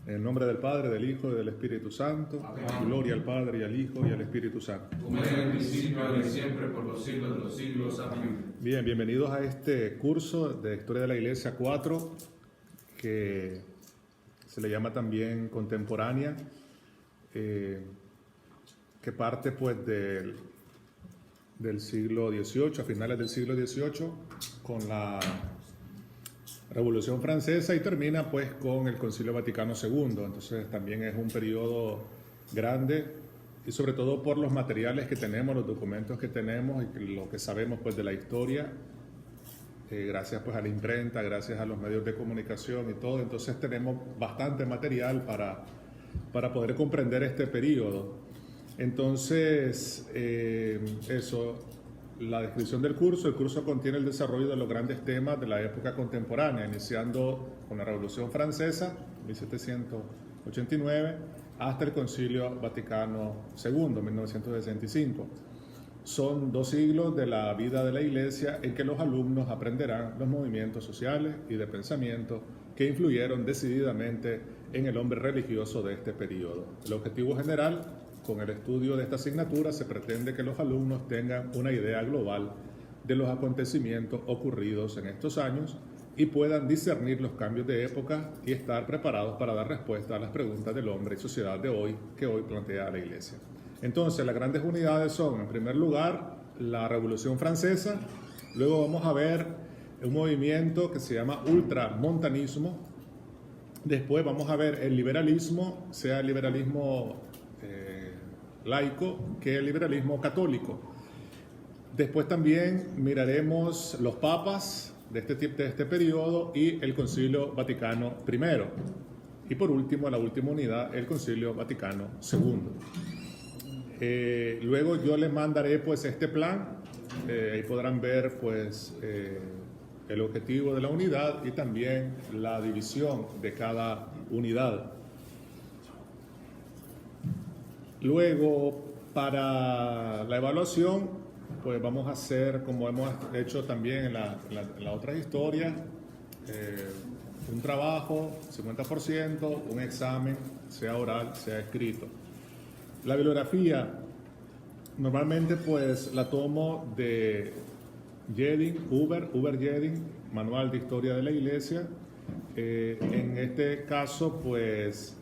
En el nombre del Padre, del Hijo y del Espíritu Santo. Amén. Gloria al Padre, y al Hijo, y al Espíritu Santo. Como era en el principio, ahora y siempre, por los siglos de los siglos. Amén. Bien, bienvenidos a este curso de Historia de la Iglesia 4, que se le llama también contemporánea, que parte pues del siglo XVIII, a finales del siglo XVIII, con la Revolución Francesa, y termina pues con el Concilio Vaticano II. Entonces también es un periodo grande, y sobre todo por los materiales que tenemos, los documentos que tenemos y lo que sabemos pues de la historia, gracias pues a la imprenta, gracias a los medios de comunicación y todo. Entonces tenemos bastante material para poder comprender este periodo. Entonces, la descripción del curso. El curso contiene el desarrollo de los grandes temas de la época contemporánea, iniciando con la Revolución Francesa, 1789, hasta el Concilio Vaticano II, 1965. Son 2 siglos de la vida de la Iglesia en que los alumnos aprenderán los movimientos sociales y de pensamiento que influyeron decididamente en el hombre religioso de este periodo. El objetivo general: con el estudio de esta asignatura se pretende que los alumnos tengan una idea global de los acontecimientos ocurridos en estos años y puedan discernir los cambios de época y estar preparados para dar respuesta a las preguntas del hombre y sociedad de hoy que hoy plantea la Iglesia. Entonces, las grandes unidades son, en primer lugar, la Revolución Francesa. Luego vamos a ver un movimiento que se llama ultramontanismo. Después vamos a ver el liberalismo, sea el liberalismo laico que el liberalismo católico. Después también miraremos los papas de este periodo y el Concilio Vaticano I. Y por último, la última unidad, el Concilio Vaticano II. Luego yo les mandaré pues este plan, ahí podrán ver pues el objetivo de la unidad y también la división de cada unidad. Luego, para la evaluación, pues vamos a hacer, como hemos hecho también en la otras historias, un trabajo, 50%, un examen, sea oral, sea escrito. La bibliografía, normalmente pues la tomo de Jeding, Huber Jeding, Manual de Historia de la Iglesia. En este caso, pues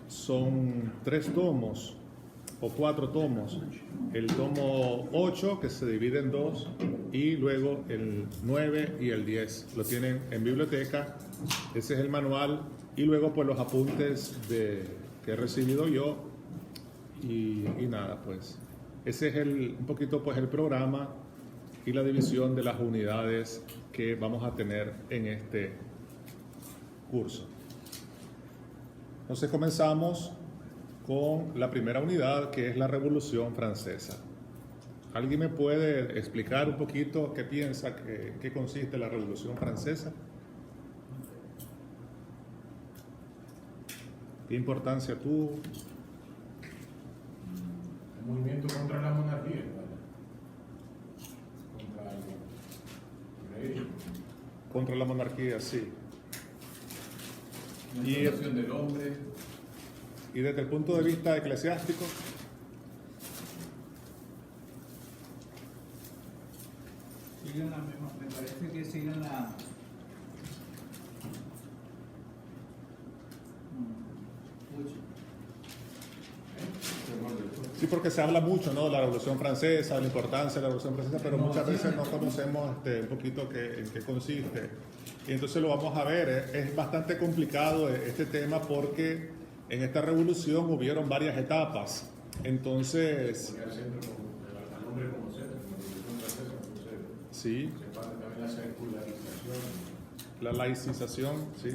son 3 tomos o 4 tomos. El tomo 8, que se divide en 2, y luego el 9 y el 10. Lo tienen en biblioteca. Ese es el manual. Y luego pues los apuntes que he recibido yo. Y nada, pues ese es un poquito pues el programa y la división de las unidades que vamos a tener en este curso. Entonces comenzamos con la primera unidad, que es la Revolución Francesa. ¿Alguien me puede explicar un poquito qué piensa, qué consiste la Revolución Francesa? ¿Qué importancia tuvo? El movimiento contra la monarquía, Contra la monarquía, sí. la explotación del hombre. Y desde el punto de vista eclesiástico, siguen la misma, me parece que siguen la. sí, porque se habla mucho, ¿no?, de la Revolución Francesa, de la importancia de la Revolución Francesa, pero muchas veces no conocemos un poquito en qué consiste. Y entonces lo vamos a ver. Es bastante complicado este tema porque en esta revolución hubieron varias etapas. Entonces, sí, También la secularización. la laicización, sí.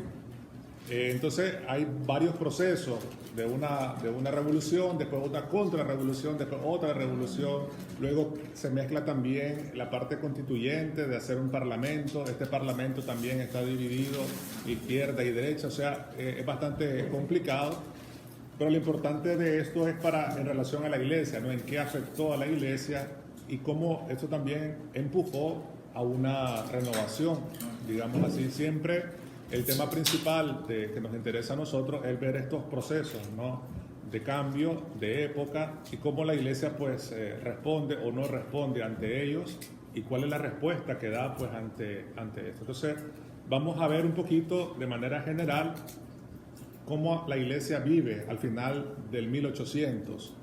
Entonces hay varios procesos de una revolución, después otra contrarrevolución, después otra revolución. Luego se mezcla también la parte constituyente de hacer un parlamento. Este parlamento también está dividido izquierda y derecha, o sea, es bastante complicado. Pero lo importante de esto es en relación a la Iglesia, ¿no?, en qué afectó a la Iglesia y cómo esto también empujó a una renovación, digamos así. Siempre el tema principal que nos interesa a nosotros es ver estos procesos, ¿no?, de cambio, de época, y cómo la Iglesia pues responde o no responde ante ellos, y cuál es la respuesta que da pues ante esto. Entonces vamos a ver un poquito de manera general cómo la Iglesia vive al final del 1800.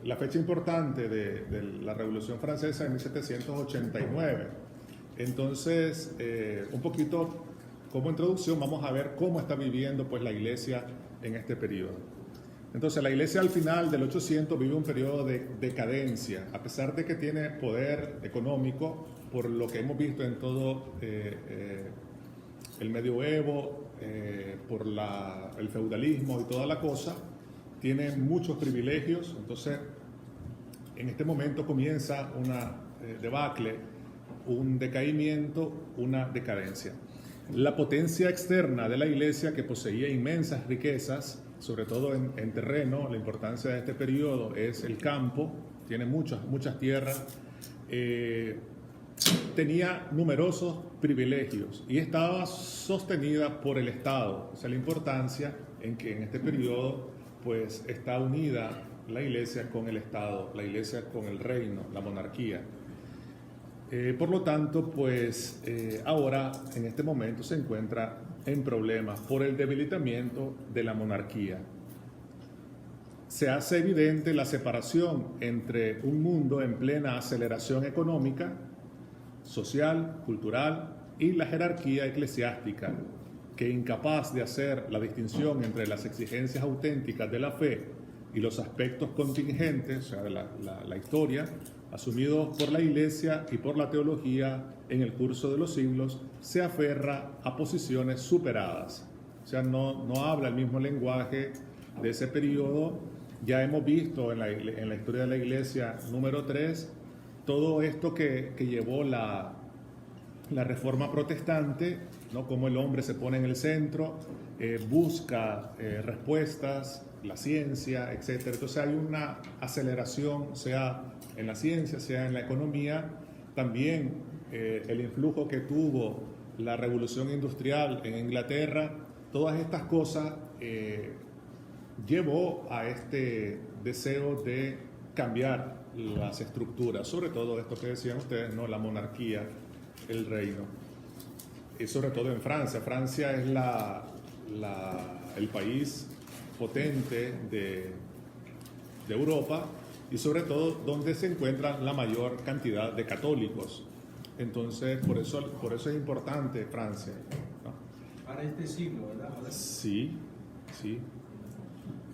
La fecha importante de la Revolución Francesa es 1789. Entonces, un poquito como introducción, vamos a ver cómo está viviendo pues la Iglesia en este periodo. Entonces, la Iglesia al final del 800 vive un periodo de decadencia, a pesar de que tiene poder económico, por lo que hemos visto en todo el medioevo, por el feudalismo y toda la cosa, tiene muchos privilegios. Entonces, en este momento comienza una debacle, un decaimiento, una decadencia. La potencia externa de la Iglesia, que poseía inmensas riquezas, sobre todo en terreno, la importancia de este periodo es el campo, tiene muchas tierras, tenía numerosos privilegios y estaba sostenida por el Estado. O sea, la importancia en que en este periodo pues está unida la Iglesia con el Estado, la Iglesia con el reino, la monarquía. Por lo tanto, pues ahora en este momento se encuentra en problemas por el debilitamiento de la monarquía. Se hace evidente la separación entre un mundo en plena aceleración económica, social, cultural, y la jerarquía eclesiástica, que incapaz de hacer la distinción entre las exigencias auténticas de la fe y los aspectos contingentes, o sea, de la historia, asumidos por la Iglesia y por la teología en el curso de los siglos, se aferra a posiciones superadas. O sea, no habla el mismo lenguaje de ese periodo. Ya hemos visto en la historia de la Iglesia número 3 todo esto que llevó la Reforma Protestante, ¿no?, cómo el hombre se pone en el centro, busca respuestas, la ciencia, etc. Entonces hay una aceleración, sea en la ciencia, sea en la economía. También el influjo que tuvo la revolución industrial en Inglaterra, todas estas cosas llevó a este deseo de cambiar las estructuras, sobre todo esto que decían ustedes, ¿no?, la monarquía, el reino, y sobre todo en Francia. Francia es el país potente de Europa, y sobre todo donde se encuentra la mayor cantidad de católicos. Entonces, por eso es importante Francia, ¿no? Para este siglo, ¿verdad? Sí.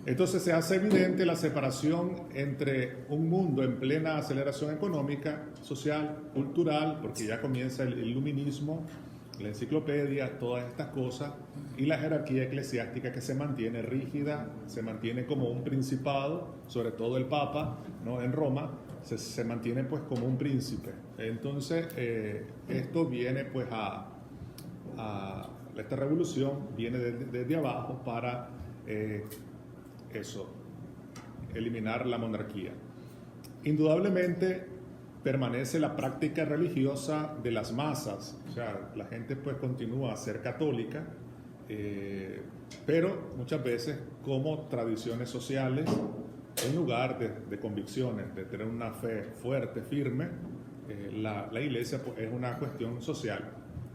Entonces se hace evidente la separación entre un mundo en plena aceleración económica, social, cultural, porque ya comienza el iluminismo, la enciclopedia, todas estas cosas, y la jerarquía eclesiástica, que se mantiene rígida, se mantiene como un principado, sobre todo el Papa, ¿no?, en Roma, se mantiene pues como un príncipe. Entonces esto viene pues esta revolución viene desde abajo para eliminar la monarquía. Indudablemente permanece la práctica religiosa de las masas, o sea, la gente pues continúa a ser católica, pero muchas veces como tradiciones sociales en lugar de convicciones, de tener una fe fuerte, firme. La Iglesia pues, es una cuestión social,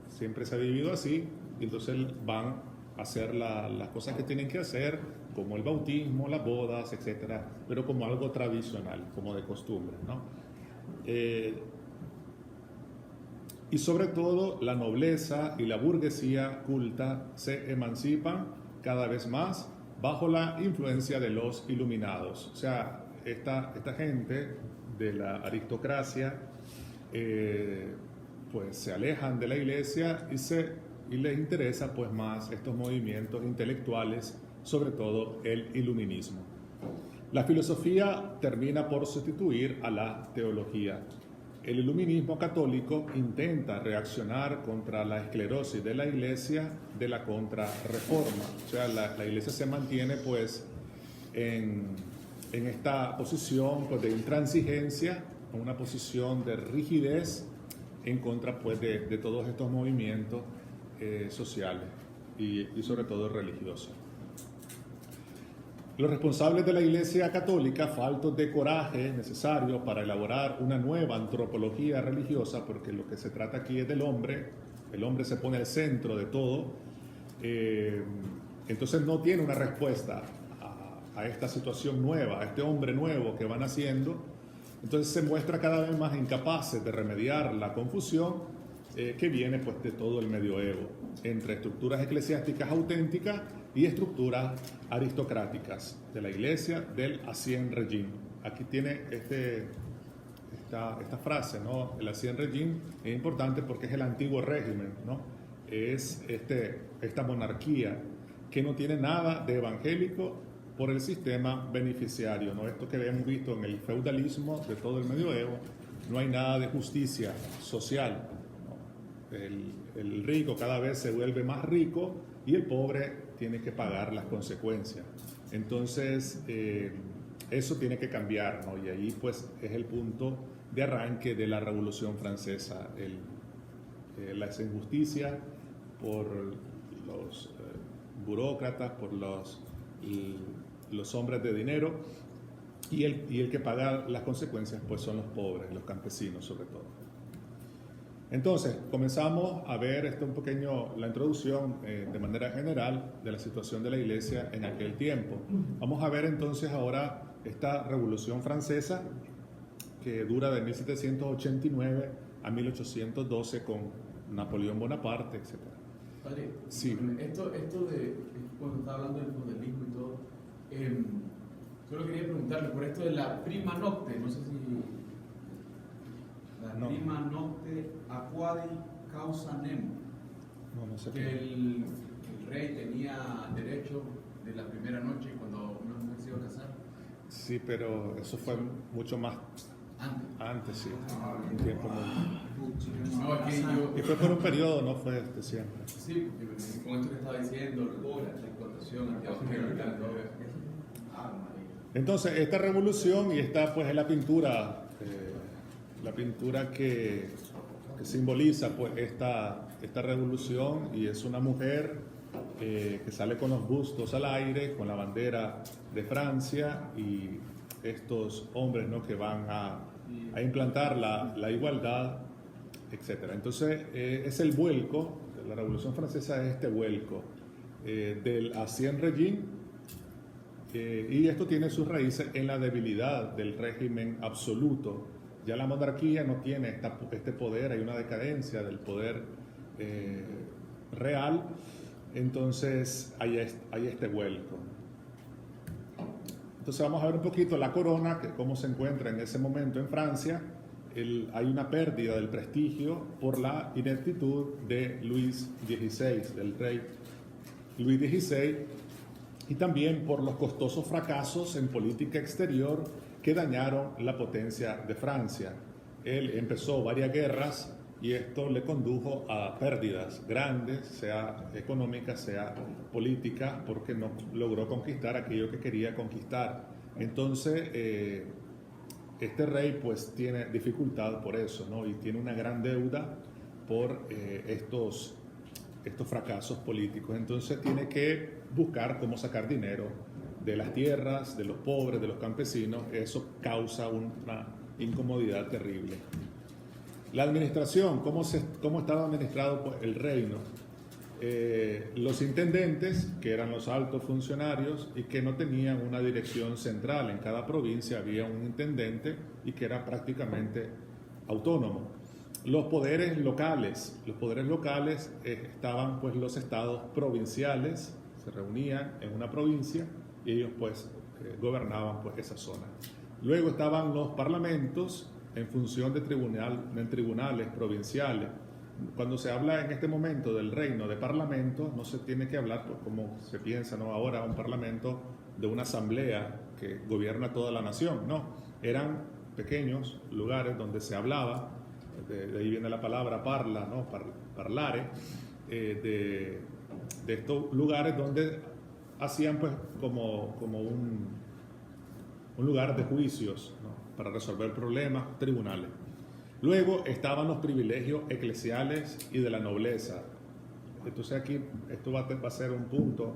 siempre se ha vivido así, y entonces van a hacer las cosas que tienen que hacer, como el bautismo, las bodas, etcétera, pero como algo tradicional, como de costumbre, ¿no? Y sobre todo la nobleza y la burguesía culta se emancipan cada vez más bajo la influencia de los iluminados. O sea, esta gente de la aristocracia pues se alejan de la Iglesia y les interesa pues más estos movimientos intelectuales, sobre todo el iluminismo. La filosofía termina por sustituir a la teología. El iluminismo católico intenta reaccionar contra la esclerosis de la Iglesia de la contrarreforma. O sea, la Iglesia se mantiene pues en esta posición pues, de intransigencia, una posición de rigidez en contra pues, de todos estos movimientos sociales. y sobre todo religiosa. Los responsables de la Iglesia Católica, faltos de coraje necesario para elaborar una nueva antropología religiosa, porque lo que se trata aquí es del hombre, el hombre se pone al centro de todo, entonces no tiene una respuesta a esta situación nueva, a este hombre nuevo que van haciendo, entonces se muestra cada vez más incapaces de remediar la confusión que viene pues de todo el medioevo, entre estructuras eclesiásticas auténticas y estructuras aristocráticas de la Iglesia del Ancien Régime. Aquí tiene esta frase, ¿no? El Ancien Régime es importante porque es el antiguo régimen, ¿no? Es esta monarquía que no tiene nada de evangélico por el sistema beneficiario, ¿no? Esto que hemos visto en el feudalismo de todo el medioevo, no hay nada de justicia social, ¿no? El rico cada vez se vuelve más rico y el pobre tiene que pagar las consecuencias. Entonces, eso tiene que cambiar, ¿no? Y ahí pues es el punto de arranque de la Revolución Francesa, la injusticia por los burócratas, por los hombres de dinero, y el que paga las consecuencias pues son los pobres, los campesinos sobre todo. Entonces, comenzamos a ver la introducción de manera general de la situación de la Iglesia en aquel tiempo. Vamos a ver entonces ahora esta Revolución Francesa que dura de 1789 a 1812 con Napoleón Bonaparte, etc. Padre, sí. Esto de cuando estaba hablando del feudalismo y todo, solo quería preguntarle por esto de la prima nocte, no sé si... La prima nocte aquadi causa nemo. No sé que el rey tenía derecho de la primera noche cuando una mujer se iba a casar. Sí, pero eso fue mucho más antes sí, un tiempo y fue por un periodo, no fue siempre. Sí, porque con esto que estaba diciendo, la explotación antievangelista, entonces esta revolución y esta pues es la pintura que simboliza pues esta revolución, y es una mujer que sale con los bustos al aire, con la bandera de Francia, y estos hombres, ¿no?, que van a implantar la igualdad, etc. Entonces es el vuelco, la Revolución Francesa es este vuelco del Ancien Régime, y esto tiene sus raíces en la debilidad del régimen absoluto. Ya la monarquía no tiene este poder, hay una decadencia del poder real, entonces hay este vuelco. Entonces vamos a ver un poquito la corona, que cómo se encuentra en ese momento en Francia. Hay una pérdida del prestigio por la ineptitud de Luis XVI, del rey Luis XVI, y también por los costosos fracasos en política exterior que dañaron la potencia de Francia. Él empezó varias guerras y esto le condujo a pérdidas grandes, sea económicas, sea políticas, porque no logró conquistar aquello que quería conquistar. Entonces, este rey pues tiene dificultad por eso, ¿no? Y tiene una gran deuda por estos fracasos políticos. Entonces tiene que buscar cómo sacar dinero de las tierras, de los pobres, de los campesinos. Eso causa una incomodidad terrible. La administración, ¿cómo estaba administrado pues el reino? Los intendentes, que eran los altos funcionarios y que no tenían una dirección central. En cada provincia había un intendente y que era prácticamente autónomo. Los poderes locales estaban pues los estados provinciales, se reunían en una provincia y ellos pues gobernaban pues esa zona. Luego estaban los parlamentos en función de tribunales provinciales. Cuando se habla en este momento del reino de parlamentos, no se tiene que hablar pues, como se piensa, ¿no?, ahora un parlamento de una asamblea que gobierna toda la nación. No, eran pequeños lugares donde se hablaba, de ahí viene la palabra parla, ¿no?, parlare, de estos lugares donde hacían pues como un lugar de juicios, ¿no?, para resolver problemas, tribunales. Luego estaban los privilegios eclesiales y de la nobleza. Entonces aquí esto va a ser un punto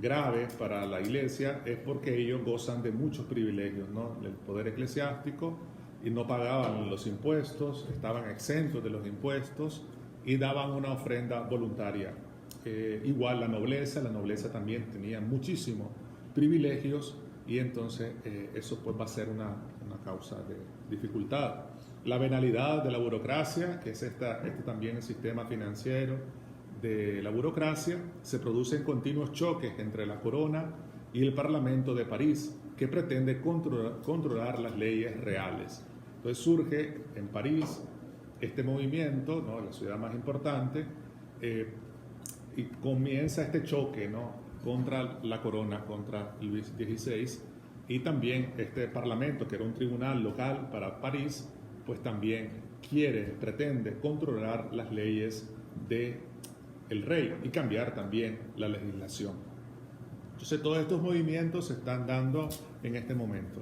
grave para la iglesia, es porque ellos gozan de muchos privilegios, ¿no? El poder eclesiástico, y no pagaban los impuestos, estaban exentos de los impuestos y daban una ofrenda voluntaria. Igual la nobleza también tenía muchísimos privilegios, y entonces eso pues va a ser una causa de dificultad. La venalidad de la burocracia, que es este también el sistema financiero de la burocracia, se producen continuos choques entre la corona y el Parlamento de París, que pretende controlar las leyes reales. Entonces surge en París este movimiento, ¿no?, la ciudad más importante, y comienza este choque, ¿no?, contra la corona, contra Luis XVI, y también este parlamento, que era un tribunal local para París, pues también pretende controlar las leyes del rey y cambiar también la legislación. Entonces todos estos movimientos se están dando en este momento.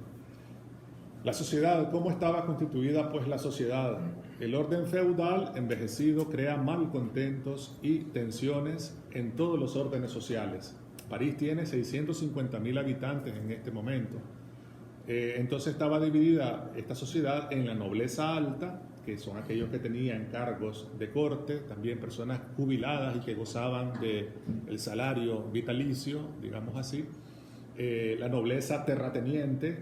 La sociedad, ¿cómo estaba constituida? Pues la sociedad, el orden feudal envejecido crea malcontentos y tensiones en todos los órdenes sociales. París tiene 650.000 habitantes en este momento. Entonces estaba dividida esta sociedad en la nobleza alta, que son aquellos que tenían cargos de corte, también personas jubiladas y que gozaban del salario vitalicio, digamos así. La nobleza terrateniente,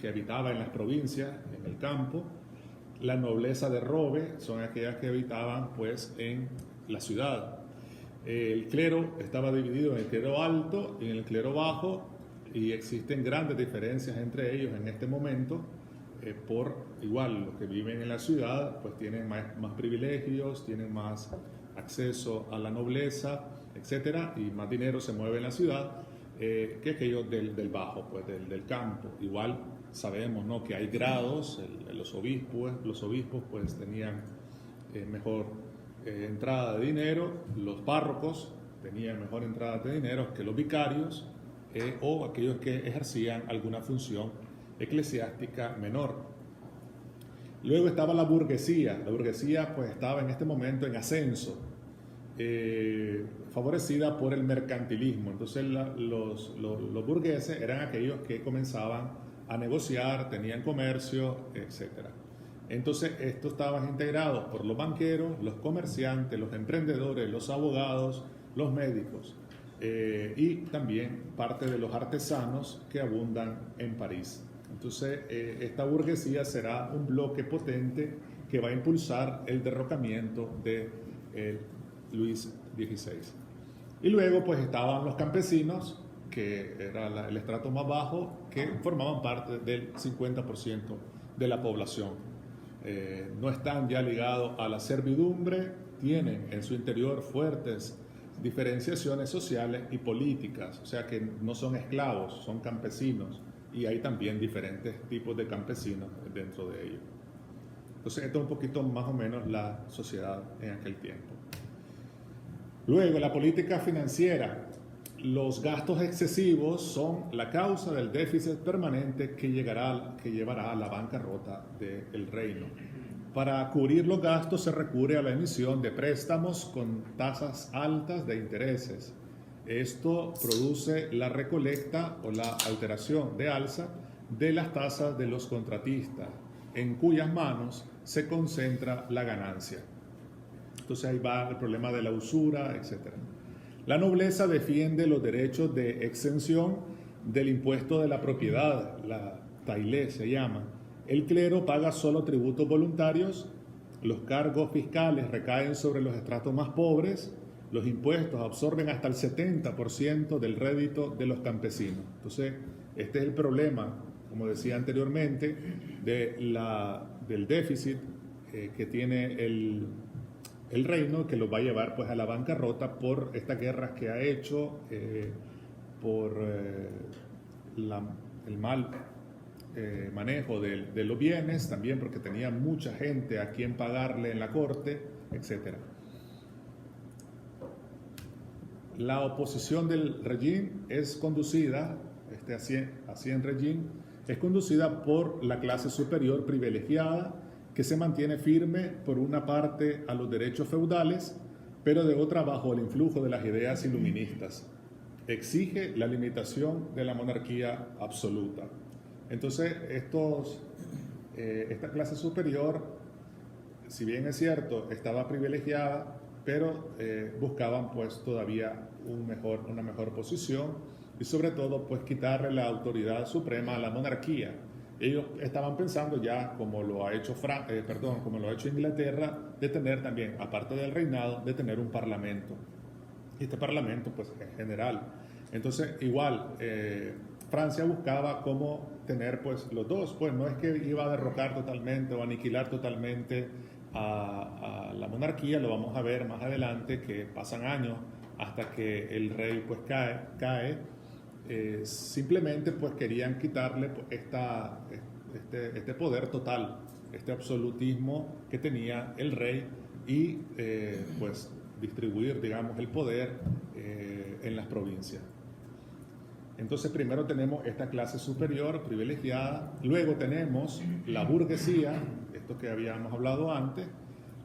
que habitaba en las provincias, en el campo. La nobleza de robe son aquellas que habitaban pues en la ciudad. El clero estaba dividido en el clero alto y en el clero bajo, y existen grandes diferencias entre ellos en este momento, por igual los que viven en la ciudad pues tienen más privilegios, tienen más acceso a la nobleza, etcétera, y más dinero se mueve en la ciudad que aquellos del bajo, pues del campo. Igual sabemos, ¿no?, que hay grados. Los obispos pues tenían mejor entrada de dinero, los párrocos tenían mejor entrada de dinero que los vicarios, o aquellos que ejercían alguna función eclesiástica menor. Luego estaba la burguesía. La burguesía pues estaba en este momento en ascenso, favorecida por el mercantilismo. Entonces los burgueses eran aquellos que comenzaban a negociar, tenían comercio, etc. Entonces estos estaban integrados por los banqueros, los comerciantes, los emprendedores, los abogados, los médicos, y también parte de los artesanos que abundan en París. Entonces esta burguesía será un bloque potente que va a impulsar el derrocamiento de Luis XVI. Y luego pues estaban los campesinos, que era el estrato más bajo, que formaban parte del 50% de la población. No están ya ligados a la servidumbre, tienen en su interior fuertes diferenciaciones sociales y políticas, o sea que no son esclavos, son campesinos, y hay también diferentes tipos de campesinos dentro de ellos. Entonces esto es un poquito más o menos la sociedad en aquel tiempo. Luego, la política financiera. Los gastos excesivos son la causa del déficit permanente que llevará a la bancarrota del reino. Para cubrir los gastos se recurre a la emisión de préstamos con tasas altas de intereses. Esto produce la recolecta o la alteración de alza de las tasas de los contratistas, en cuyas manos se concentra la ganancia. Entonces ahí va el problema de la usura, etc. La nobleza defiende los derechos de exención del impuesto de la propiedad, la taille se llama. El clero paga solo tributos voluntarios, los cargos fiscales recaen sobre los estratos más pobres, los impuestos absorben hasta el 70% del rédito de los campesinos. Entonces, este es el problema, como decía anteriormente, del déficit que tiene el reino, que los va a llevar pues a la bancarrota por estas guerras que ha hecho, por el mal manejo de los bienes, también porque tenía mucha gente a quien pagarle en la corte, etc. La oposición del régimen es conducida, ancien régimen, es conducida por la clase superior privilegiada, que se mantiene firme por una parte a los derechos feudales, pero de otra bajo el influjo de las ideas iluministas. Exige la limitación de la monarquía absoluta. Entonces, esta clase superior, si bien es cierto, estaba privilegiada, pero buscaban pues todavía una mejor posición y sobre todo pues quitarle la autoridad suprema a la monarquía. Ellos estaban pensando ya, como lo ha hecho Inglaterra, de tener también, aparte del reinado, de tener un parlamento. Y este parlamento pues es general. Entonces igual Francia buscaba cómo tener pues los dos, pues no es que iba a derrocar totalmente o aniquilar totalmente a la monarquía, lo vamos a ver más adelante, que pasan años hasta que el rey pues cae. Simplemente pues querían quitarle pues, este poder total, este absolutismo que tenía el rey y pues distribuir, digamos, el poder en las provincias. Entonces primero tenemos esta clase superior privilegiada, luego tenemos la burguesía, esto que habíamos hablado antes,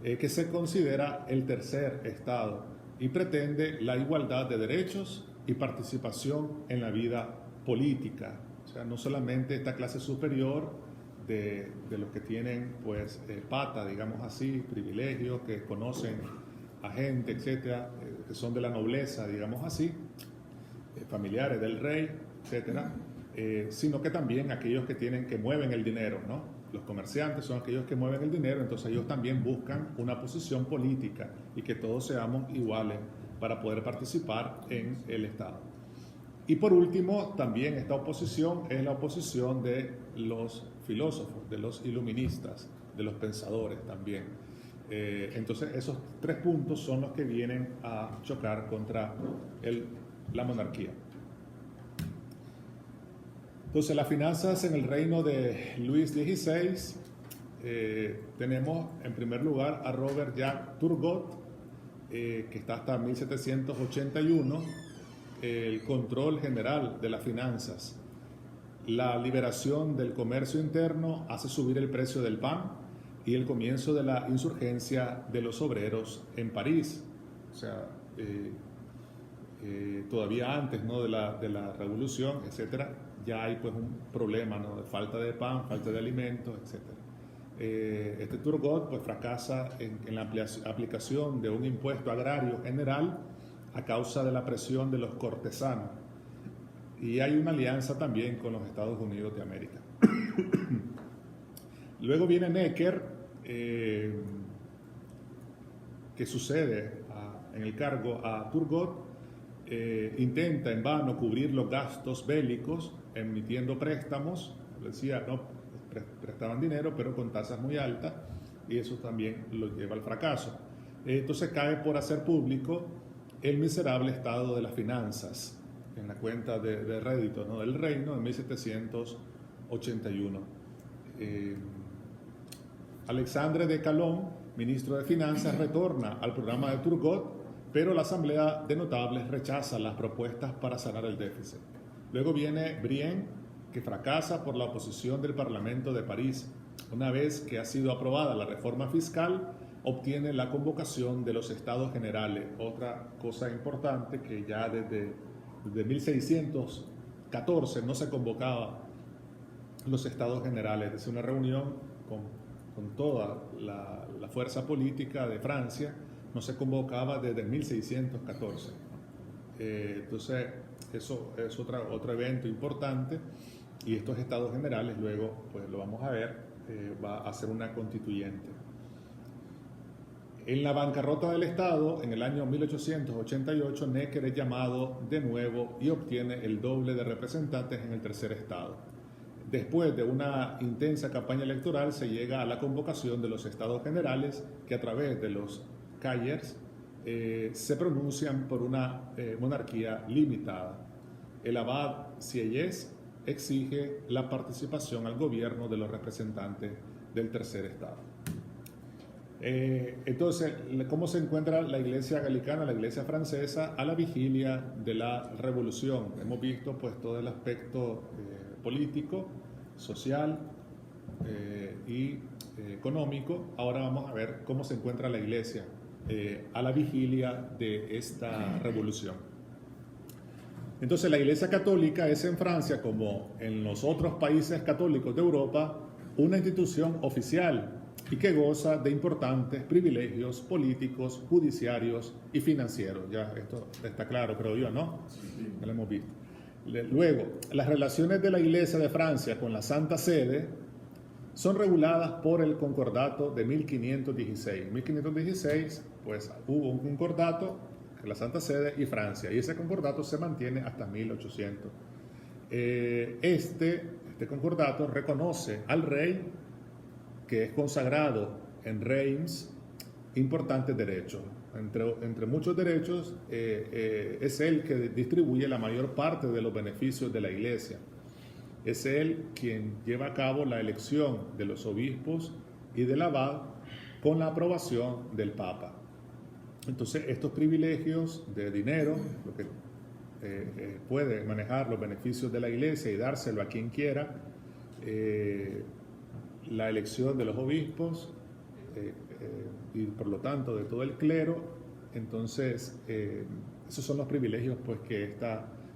que se considera el tercer estado y pretende la igualdad de derechos y participación en la vida política. O sea, no solamente esta clase superior de los que tienen pues pata, digamos así, privilegios, que conocen a gente, etcétera, que son de la nobleza, digamos así, familiares del rey, etcétera, sino que también aquellos que mueven el dinero, ¿no? Los comerciantes son aquellos que mueven el dinero, entonces ellos también buscan una posición política y que todos seamos iguales para poder participar en el Estado. Y por último, también esta oposición es la oposición de los filósofos, de los iluministas, de los pensadores también. Entonces esos tres puntos son los que vienen a chocar contra la monarquía. Entonces las finanzas en el reino de Luis XVI, tenemos en primer lugar a Robert Jacques Turgot, que está hasta 1781, el control general de las finanzas. La liberación del comercio interno hace subir el precio del pan y el comienzo de la insurgencia de los obreros en París. O sea, todavía antes, ¿no?, de la revolución, etcétera, ya hay pues un problema, ¿no?, de falta de pan, falta de alimentos, etcétera. Este Turgot pues fracasa en la aplicación de un impuesto agrario general a causa de la presión de los cortesanos, y hay una alianza también con los Estados Unidos de América. Luego viene Necker, que sucede en el cargo a Turgot. Intenta en vano cubrir los gastos bélicos emitiendo préstamos, decía, no, prestaban dinero pero con tasas muy altas, y eso también lo lleva al fracaso. Entonces cae por hacer público el miserable estado de las finanzas en la cuenta de rédito, ¿no?, del reino en 1781. Alexandre de Calonne, ministro de Finanzas, retorna al programa de Turgot, pero la Asamblea de Notables rechaza las propuestas para sanar el déficit. Luego viene Brienne, que fracasa por la oposición del Parlamento de París. Una vez que ha sido aprobada la reforma fiscal, obtiene la convocación de los Estados Generales. Otra cosa importante, que ya desde 1614 no se convocaba los Estados Generales, es una reunión con toda la fuerza política de Francia, no se convocaba desde 1614. Entonces, eso es otro evento importante, y estos Estados Generales luego, pues lo vamos a ver, va a ser una constituyente. En la bancarrota del Estado, en el año 1888, Necker es llamado de nuevo y obtiene el doble de representantes en el tercer Estado. Después de una intensa campaña electoral, se llega a la convocación de los Estados Generales, que a través de los Cayers se pronuncian por una monarquía limitada. El abad Sieyès exige la participación al gobierno de los representantes del tercer Estado. Entonces, ¿cómo se encuentra la Iglesia Gallicana, la Iglesia francesa, a la vigilia de la Revolución? Hemos visto pues todo el aspecto político, social y económico. Ahora vamos a ver cómo se encuentra la Iglesia a la vigilia de esta revolución. Entonces la Iglesia Católica es en Francia, como en los otros países católicos de Europa, una institución oficial y que goza de importantes privilegios políticos, judiciarios y financieros. Ya esto está claro, creo yo, ¿no? Ya lo hemos visto. Luego, las relaciones de la Iglesia de Francia con la Santa Sede son reguladas por el Concordato de 1516. En 1516, pues hubo un concordato entre la Santa Sede y Francia, y ese concordato se mantiene hasta 1800. Este concordato reconoce al rey, que es consagrado en Reims, importantes derechos. Entre muchos derechos, es él que distribuye la mayor parte de los beneficios de la Iglesia. Es él quien lleva a cabo la elección de los obispos y del abad con la aprobación del Papa. Entonces, estos privilegios de dinero, lo que puede manejar los beneficios de la Iglesia y dárselo a quien quiera, la elección de los obispos y por lo tanto de todo el clero. Entonces esos son los privilegios pues que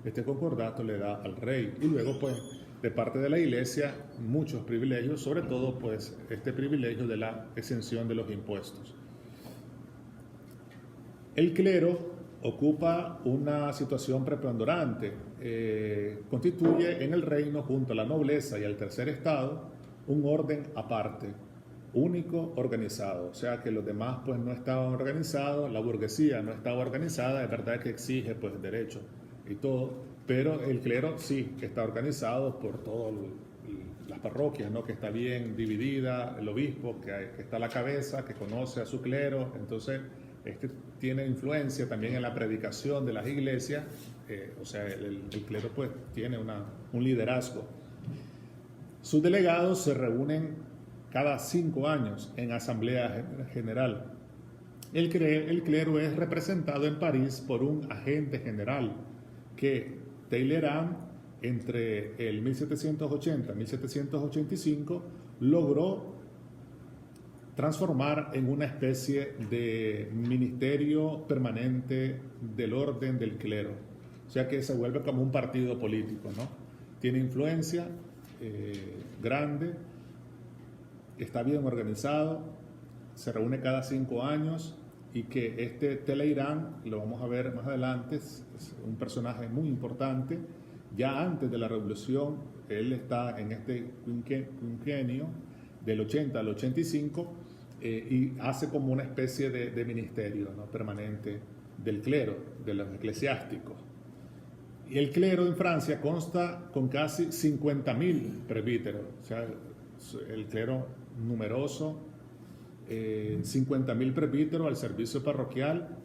este concordato le da al rey, y luego pues de parte de la Iglesia muchos privilegios, sobre todo pues este privilegio de la exención de los impuestos. El clero ocupa una situación preponderante, constituye en el reino, junto a la nobleza y al tercer estado, un orden aparte, único, organizado. O sea que los demás pues no estaban organizados, la burguesía no estaba organizada, es verdad que exige pues derechos y todo, pero el clero sí que está organizado por todas las parroquias, ¿no? Que está bien dividida, el obispo que está a la cabeza, que conoce a su clero, entonces tiene influencia también en la predicación de las iglesias, o sea, el clero pues tiene un liderazgo. Sus delegados se reúnen cada 5 años en asamblea general. El clero es representado en París por un agente general que Talleyrand, entre el 1780 y 1785, logró transformar en una especie de ministerio permanente del orden del clero. O sea que se vuelve como un partido político, ¿no? Tiene influencia grande, está bien organizado, se reúne cada 5 años, y que Talleyrand, lo vamos a ver más adelante, es un personaje muy importante. Ya antes de la revolución, él está en este quinquenio del 80 al 85 y hace como una especie de ministerio, ¿no? Permanente del clero, de los eclesiásticos. Y el clero en Francia consta con casi 50.000 presbíteros, o sea, el clero numeroso, 50.000 presbíteros al servicio parroquial,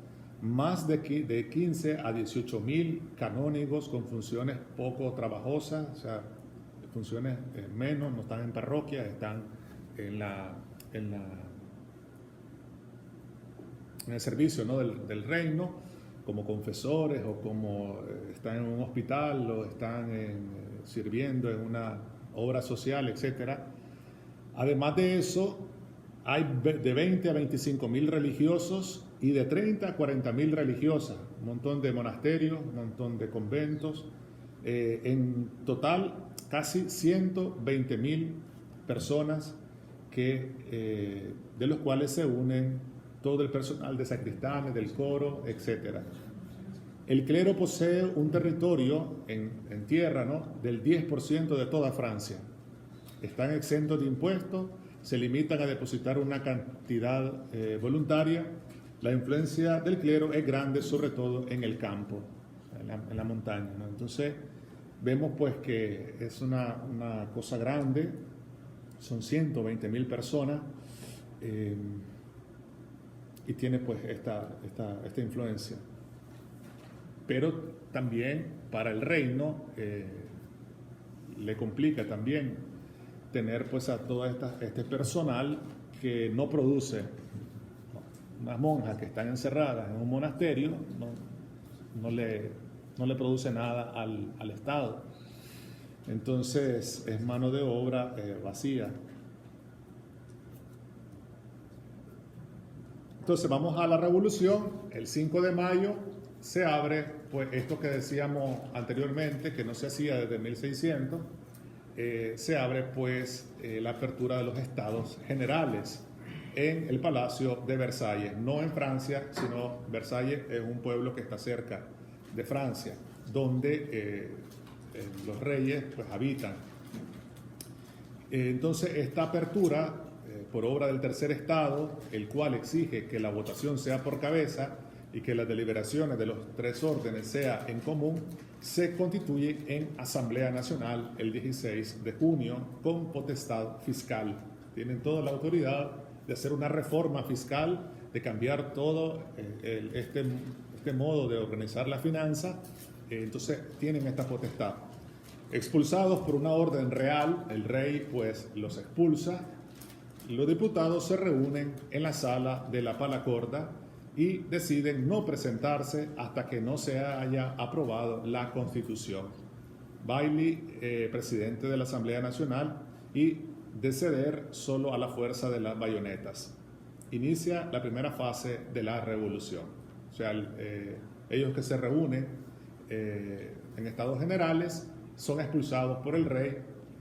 más de 15 a 18.000 canónigos con funciones poco trabajosas, o sea, funciones menos, no están en parroquia, están en el servicio, ¿no? del reino, como confesores, o como están en un hospital, o están sirviendo en una obra social, etc. Además de eso, hay de 20 a 25.000 religiosos y de 30 a 40.000 religiosas, un montón de monasterios, un montón de conventos, en total casi 120.000 personas de los cuales se unen todo el personal de sacristanes, del coro, etc. El clero posee un territorio en tierra, ¿no? del 10% de toda Francia. Están exentos de impuestos, se limitan a depositar una cantidad voluntaria. La influencia del clero es grande, sobre todo en el campo, en la montaña, ¿no? Entonces, vemos pues que es una cosa grande, son 120.000 personas, y tiene pues esta influencia. Pero también para el reino le complica también tener pues a todo este personal que no produce. Unas monjas que están encerradas en un monasterio no le produce nada al Estado. Entonces es mano de obra vacía. Entonces vamos a la revolución. El 5 de mayo se abre pues esto que decíamos anteriormente, que no se hacía desde 1600, se abre pues la apertura de los estados generales en el Palacio de Versalles, no en Francia, sino Versalles es un pueblo que está cerca de Francia, donde los reyes pues habitan. Entonces esta apertura por obra del tercer estado, el cual exige que la votación sea por cabeza y que las deliberaciones de los tres órdenes sea en común, se constituye en Asamblea Nacional el 16 de junio con potestad fiscal. Tienen toda la autoridad de hacer una reforma fiscal, de cambiar todo este modo de organizar la finanza, entonces tienen esta potestad. Expulsados por una orden real, el rey pues los expulsa. Los diputados se reúnen en la sala de la Palacorda y deciden no presentarse hasta que no se haya aprobado la Constitución. Bailly, presidente de la Asamblea Nacional, y de ceder solo a la fuerza de las bayonetas. Inicia la primera fase de la revolución. O sea, ellos que se reúnen en estados generales son expulsados por el rey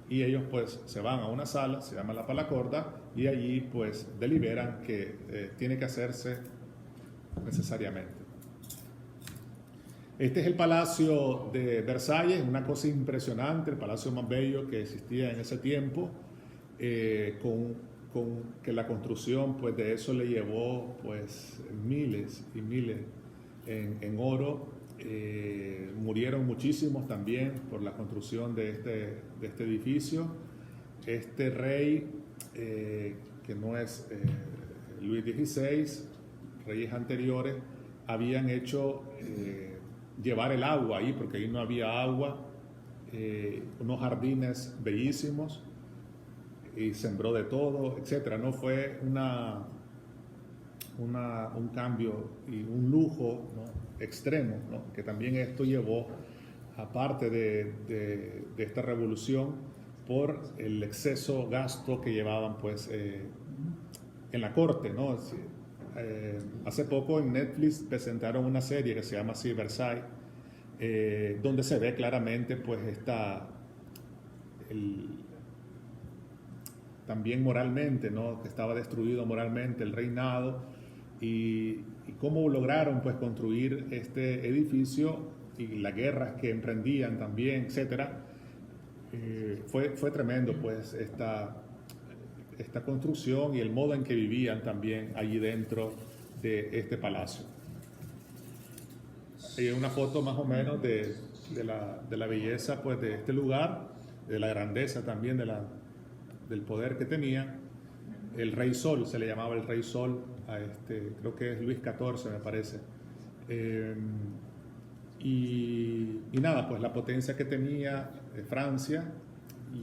y ellos pues se van a una sala, se llama la Palacorda, y allí pues deliberan que tiene que hacerse necesariamente. Este es el Palacio de Versalles, una cosa impresionante, el palacio más bello que existía en ese tiempo, con que la construcción pues de eso le llevó pues miles y miles en oro. Murieron muchísimos también por la construcción de este edificio. Este rey, que no es Luis XVI, reyes anteriores, habían hecho llevar el agua ahí, porque ahí no había agua, unos jardines bellísimos, y sembró de todo, etc. No fue un cambio y un lujo, ¿no?, extremo, ¿no?, que también esto llevó, aparte de esta revolución, por el exceso gasto que llevaban pues en la corte, ¿no? Hace poco en Netflix presentaron una serie que se llama así, Versailles, donde se ve claramente pues también moralmente, ¿no?, que estaba destruido moralmente el reinado, y cómo lograron pues construir este edificio y las guerras que emprendían también, etcétera. Fue tremendo pues esta construcción y el modo en que vivían también allí dentro de este palacio. Hay una foto más o menos de la belleza pues de este lugar, de la grandeza también del poder que tenía. El Rey Sol, se le llamaba el Rey Sol a creo que es Luis XIV me parece. Y nada, pues la potencia que tenía Francia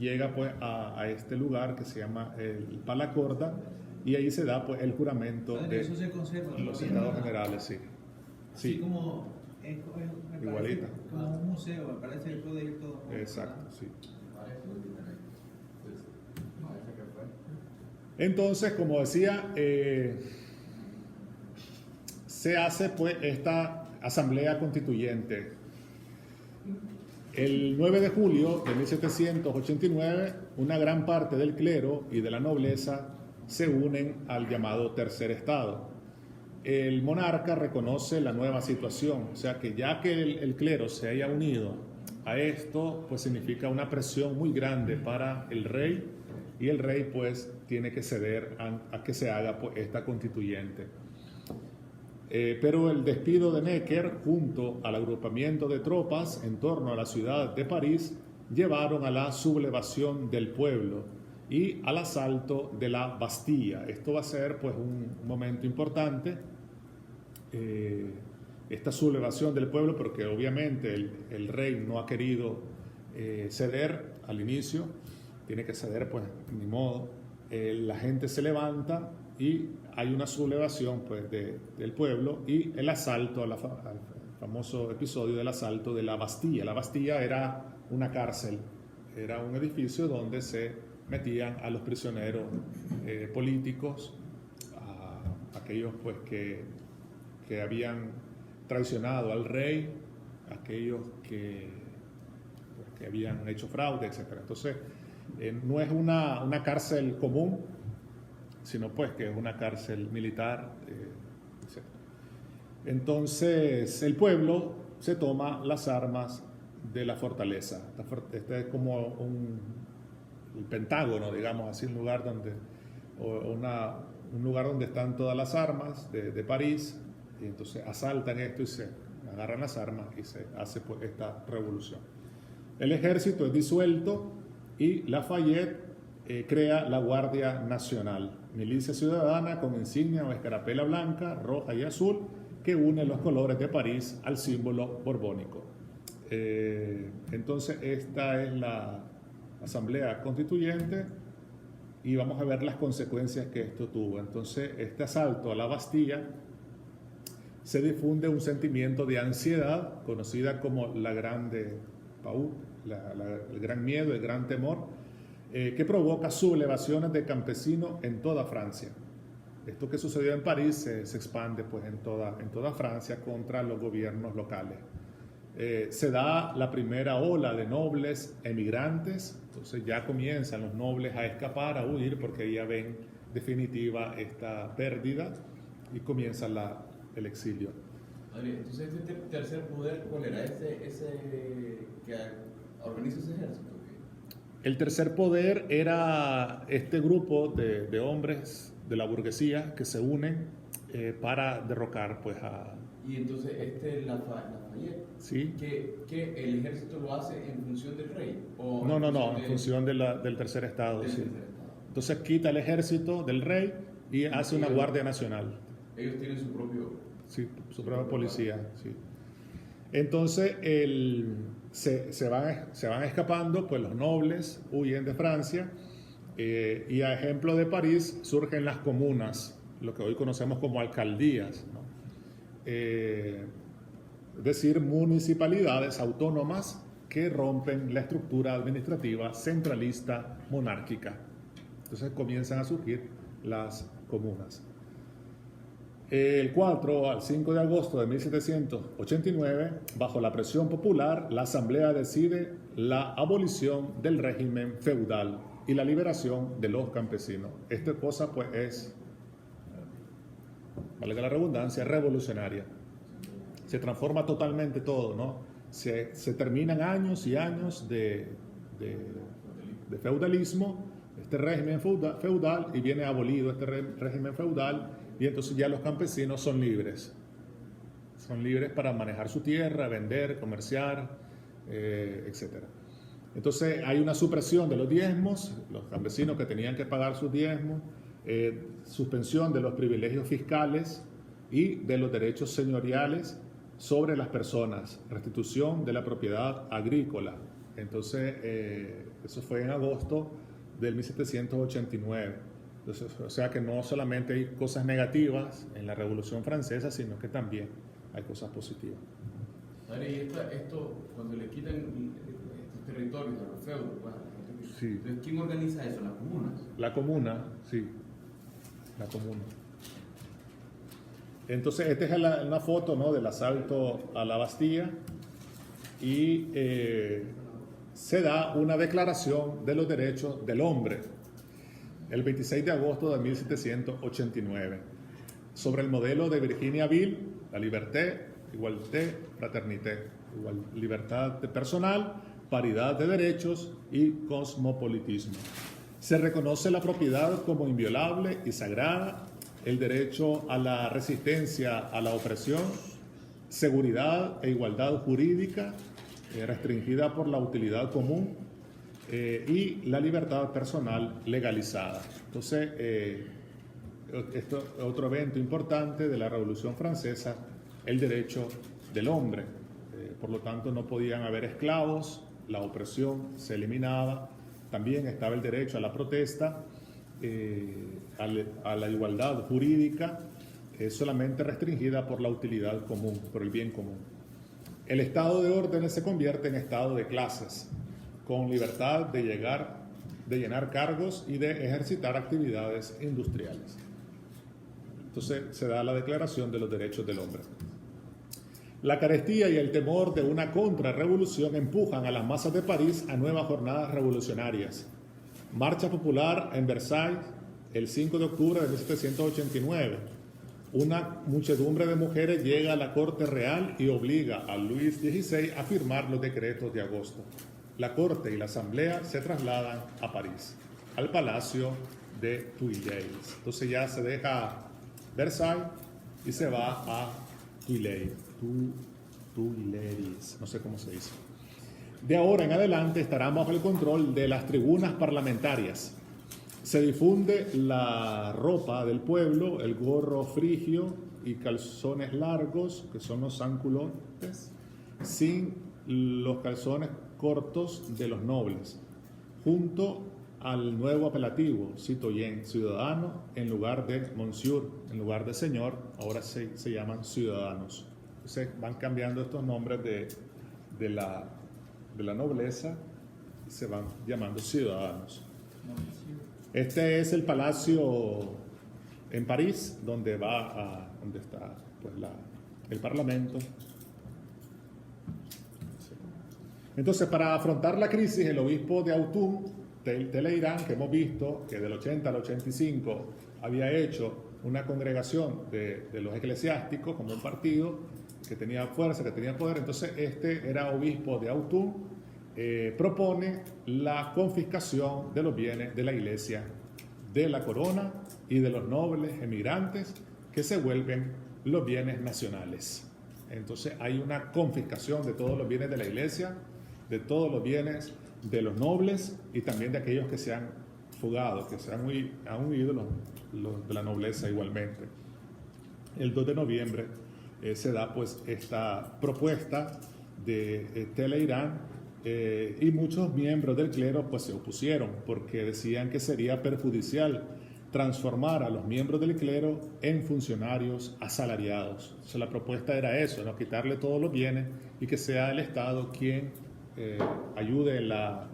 llega pues a este lugar que se llama el Palacorda, y ahí se da pues el juramento de eso se conserva, los estados generales, sí. Así Sí, como me igualita. parece como un museo, me parece que puede ir todo. Exacto, sí. Entonces, como decía, se hace pues esta asamblea constituyente. El 9 de julio de 1789, una gran parte del clero y de la nobleza se unen al llamado Tercer Estado. El monarca reconoce la nueva situación, o sea que ya que el clero se haya unido a esto, pues significa una presión muy grande para el rey, y el rey pues tiene que ceder a que se haga pues esta constituyente. Pero el despido de Necker junto al agrupamiento de tropas en torno a la ciudad de París llevaron a la sublevación del pueblo y al asalto de la Bastilla. Esto va a ser pues un momento importante, esta sublevación del pueblo, porque obviamente el rey no ha querido ceder al inicio, tiene que ceder pues ni modo. La gente se levanta y hay una sublevación pues del pueblo y el asalto al famoso episodio del asalto de la Bastilla. La Bastilla era una cárcel, era un edificio donde se metían a los prisioneros políticos a aquellos pues que habían traicionado al rey, aquellos que habían hecho fraude, etc. Entonces, no es una cárcel común, sino pues que es una cárcel militar, etc. Entonces, el pueblo se toma las armas de la fortaleza. Este es como el Pentágono, digamos así, un lugar donde están todas las armas de París, y entonces asaltan esto y se agarran las armas y se hace pues esta revolución. El ejército es disuelto y Lafayette crea la Guardia Nacional, milicia ciudadana con insignia o escarapela blanca, roja y azul, que une los colores de París al símbolo borbónico. Entonces esta es la Asamblea Constituyente y vamos a ver las consecuencias que esto tuvo. Entonces este asalto a la Bastilla se difunde un sentimiento de ansiedad conocida como la Grande Pau, el gran miedo, el gran temor, que provoca sublevaciones de campesinos en toda Francia. Esto que sucedió en París se expande pues en toda Francia contra los gobiernos locales. Se da la primera ola de nobles emigrantes, entonces ya comienzan los nobles a escapar, a huir, porque ya ven definitiva esta pérdida y comienza el exilio. Entonces, este tercer poder, ¿cuál era? ¿Ese que organiza ese ejército? El tercer poder era este grupo de hombres de la burguesía que se unen para derrocar pues a... Y entonces Lafayette, ¿sí? ¿Que el ejército lo hace en función del rey? ¿O No, en función del tercer estado, sí. Tercer estado. Entonces quita el ejército del rey y hace una guardia nacional. Ellos tienen su propio... Sí, su propia policía, sí. Entonces se van escapando, pues los nobles huyen de Francia y a ejemplo de París surgen las comunas, lo que hoy conocemos como alcaldías, ¿no? Es decir, municipalidades autónomas que rompen la estructura administrativa centralista monárquica. Entonces comienzan a surgir las comunas. El 4 al 5 de agosto de 1789, bajo la presión popular, la Asamblea decide la abolición del régimen feudal y la liberación de los campesinos. Esta cosa pues es, valga la redundancia, revolucionaria. Se transforma totalmente todo, ¿no? Se terminan años y años de feudalismo, este régimen feudal, y viene abolido este régimen feudal. Y entonces ya los campesinos son libres para manejar su tierra, vender, comerciar, etc. Entonces hay una supresión de los diezmos, los campesinos que tenían que pagar sus diezmos, suspensión de los privilegios fiscales y de los derechos señoriales sobre las personas, restitución de la propiedad agrícola. Entonces eso fue en agosto del 1789. Entonces, o sea que no solamente hay cosas negativas en la Revolución Francesa, sino que también hay cosas positivas. Y esto, cuando le quitan estos territorios a los feudos, sí. ¿Quién organiza eso? ¿Las comunas? La comuna, sí. La comuna. Entonces, esta es una foto, ¿no?, del asalto a la Bastilla y se da una declaración de los derechos del hombre el 26 de agosto de 1789, sobre el modelo de Virginia Ville, la liberté, igualité, fraternité, libertad personal, paridad de derechos y cosmopolitismo. Se reconoce la propiedad como inviolable y sagrada, el derecho a la resistencia a la opresión, seguridad e igualdad jurídica restringida por la utilidad común, y la libertad personal legalizada. Entonces, esto es otro evento importante de la Revolución Francesa, el derecho del hombre. Por lo tanto, no podían haber esclavos, la opresión se eliminaba, también estaba el derecho a la protesta, a la igualdad jurídica, solamente restringida por la utilidad común, por el bien común. El estado de órdenes se convierte en estado de clases, con libertad de llenar cargos y de ejercitar actividades industriales. Entonces se da la Declaración de los Derechos del Hombre. La carestía y el temor de una contrarrevolución empujan a las masas de París a nuevas jornadas revolucionarias. Marcha popular en Versailles el 5 de octubre de 1789. Una muchedumbre de mujeres llega a la corte real y obliga a Luis XVI a firmar los decretos de agosto. La corte y la asamblea se trasladan a París, al palacio de Tuileries. Entonces ya se deja Versailles y se va a Tuileries. Tuileries, no sé cómo se dice. De ahora en adelante estarán bajo el control de las tribunas parlamentarias. Se difunde la ropa del pueblo, el gorro frigio y calzones largos, que son los sans-culottes, sin los calzones cortos de los nobles, junto al nuevo apelativo, citoyen, ciudadano, en lugar de monsieur, en lugar de señor, ahora se llaman ciudadanos. Entonces van cambiando estos nombres de la nobleza y se van llamando ciudadanos. Este es el palacio en París, donde está pues, el Parlamento. Entonces, para afrontar la crisis, el obispo de Autun, Talleyrand, que hemos visto que del 80 al 85 había hecho una congregación de los eclesiásticos como un partido que tenía fuerza, que tenía poder. Entonces, este era obispo de Autun. Propone la confiscación de los bienes de la iglesia, de la corona y de los nobles emigrantes, que se vuelven los bienes nacionales. Entonces hay una confiscación de todos los bienes de la iglesia, de todos los bienes de los nobles y también de aquellos que se han fugado, que han huido los de la nobleza igualmente. El 2 de noviembre se da pues esta propuesta de Talleyrand. Y muchos miembros del clero pues se opusieron porque decían que sería perjudicial transformar a los miembros del clero en funcionarios asalariados. Entonces la propuesta era eso, ¿no? Quitarle todos los bienes y que sea el Estado quien ayude en la